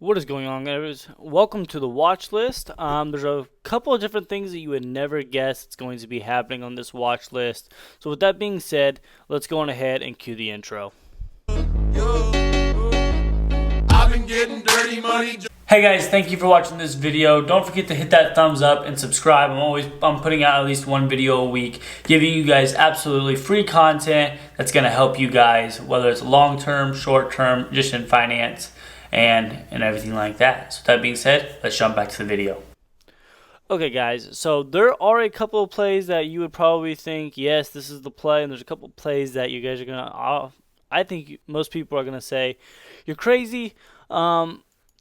What is going on, guys? Welcome to the watch list. There's a couple of different things that you would never guess it's going to be happening on this watch list. So with that being said, let's go on ahead and cue the intro. Hey guys, thank you for watching this video. Don't forget to hit that thumbs up and subscribe. I'm putting out at least one video a week, giving you guys absolutely free content that's going to help you guys, whether it's long term, short term, just in finance and everything like that. So that being said, let's jump back to the video. Okay guys, so there are a couple of plays that you would probably think, yes, this is the play, and there's a couple of plays that you guys are gonna, I think most people are gonna say, you're crazy.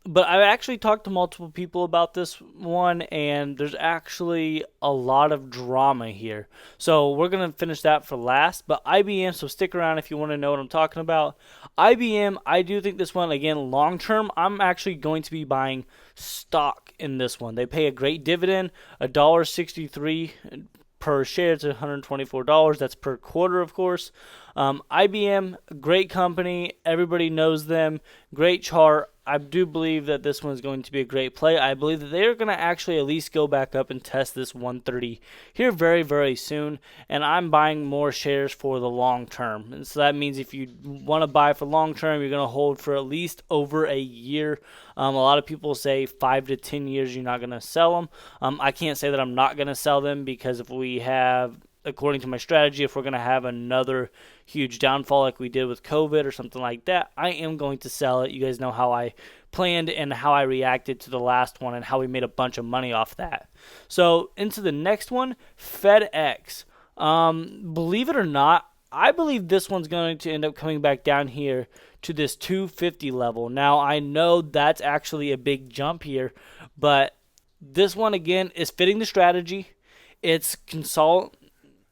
But I've actually talked to multiple people about this one, and there's actually a lot of drama here. So we're going to finish that for last. But IBM, so stick around if you want to know what I'm talking about. IBM, I do think this one, again, long term, I'm actually going to be buying stock in this one. They pay a great dividend, $1.63 per share to $124. That's per quarter, of course. IBM, great company. Everybody knows them. Great chart. I do believe that this one is going to be a great play. I believe that they're going to actually at least go back up and test this 130 here very, very soon. And I'm buying more shares for the long term. And so that means if you want to buy for long term, you're going to hold for at least over a year. A lot of people say 5 to 10 years you're not going to sell them. I can't say that I'm not going to sell them, because if we have, according to my strategy, if we're going to have another huge downfall like we did with COVID or something like that, I am going to sell it. You guys know how I planned and how I reacted to the last one and how we made a bunch of money off that. So into the next one, Fedex. Believe it or not, I believe this one's going to end up coming back down here to this 250 level. Now, I know that's actually a big jump here, but this one, again, is fitting the strategy. It's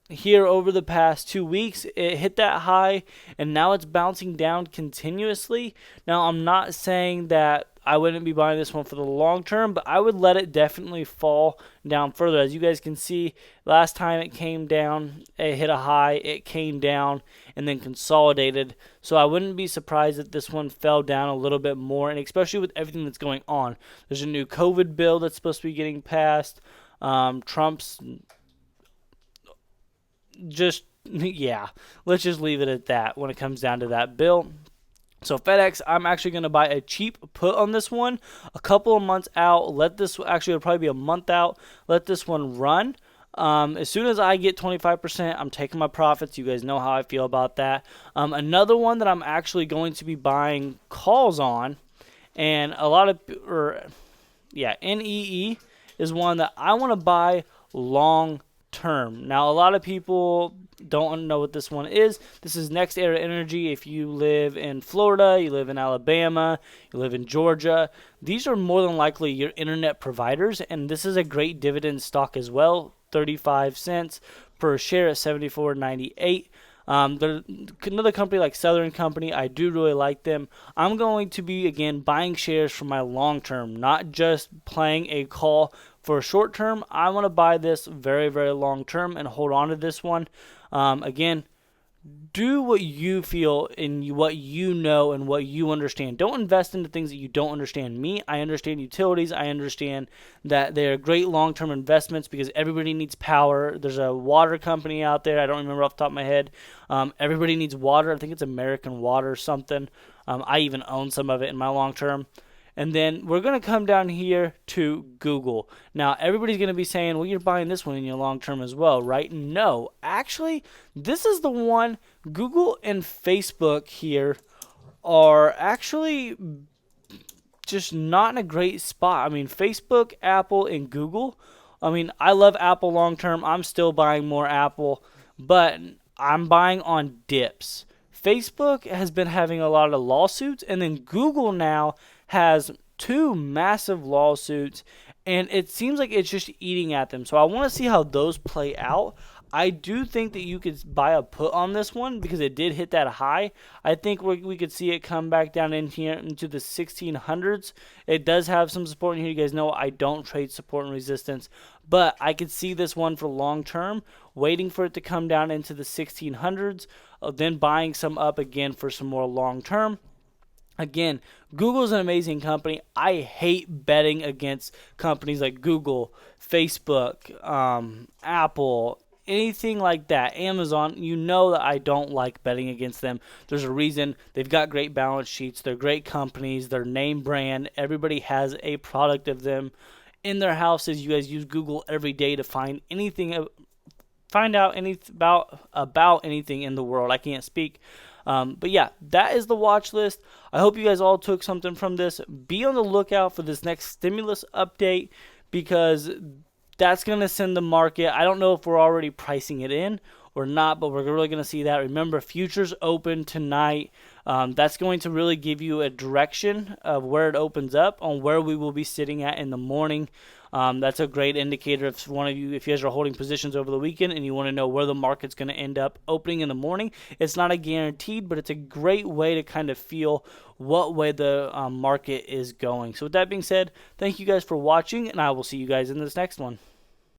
here over the past 2 weeks, it hit that high, and now it's bouncing down continuously. Now, I'm not saying that I wouldn't be buying this one for the long term, but I would let it definitely fall down further. As you guys can see, last time it came down, it hit a high, it came down, and then consolidated. So I wouldn't be surprised if this one fell down a little bit more, and especially with everything that's going on. There's a new COVID bill that's supposed to be getting passed. Trump's let's just leave it at that when it comes down to that bill. So Fedex, I'm actually going to buy a cheap put on this one a couple of months out. It'll probably be a month out. Let this one run. As soon as I get 25%, I'm taking my profits. You guys know how I feel about that. Another one that I'm actually going to be buying calls on, and NEE is one that I want to buy long term. Now, a lot of people don't know what this one is. This is Next Era Energy. If you live in Florida, you live in Alabama, you live in Georgia, these are more than likely your internet providers, and this is a great dividend stock as well. 35 cents per share at $74.98. Another company like Southern Company, I do really like them. I'm going to be, again, buying shares for my long term, not just playing a call for a short term. I want to buy this very, very long term and hold on to this one. Again, do what you feel and what you know and what you understand. Don't invest into things that you don't understand. I understand utilities. I understand that they're great long-term investments because everybody needs power. There's a water company out there. I don't remember off the top of my head. Everybody needs water. I think it's American Water or something. I even own some of it in my long-term. And then we're going to come down here to Google. Now, everybody's going to be saying, well, you're buying this one in your long term as well, right? No. Actually, this is the one. Google and Facebook here are actually just not in a great spot. I mean, Facebook, Apple, and Google. I mean, I love Apple long term. I'm still buying more Apple, but I'm buying on dips. Facebook has been having a lot of lawsuits, and then Google now has 2 massive lawsuits, and it seems like it's just eating at them. So I want to see how those play out. I do think that you could buy a put on this one because it did hit that high. I think we could see it come back down in here into the 1600s. It does have some support in here. You guys know I don't trade support and resistance, but I could see this one for long term, waiting for it to come down into the 1600s, then buying some up again for some more long term. Again, Google's an amazing company. I hate betting against companies like Google, Facebook, Apple, anything like that. Amazon, you know that I don't like betting against them. There's a reason. They've got great balance sheets. They're great companies. They're name brand. Everybody has a product of them in their houses. You guys use Google every day to find anything, find out anything about anything in the world. I can't speak. But yeah, that is the watch list. I hope you guys all took something from this. Be on the lookout for this next stimulus update, because that's going to send the market. I don't know if we're already pricing it in or not, but we're really going to see that. Remember, futures open tonight. That's going to really give you a direction of where it opens up on where we will be sitting at in the morning. That's a great indicator if you guys are holding positions over the weekend and you want to know where the market's going to end up opening in the morning. It's not a guaranteed, but it's a great way to kind of feel what way the market is going. So with that being said, thank you guys for watching, and I will see you guys in this next one.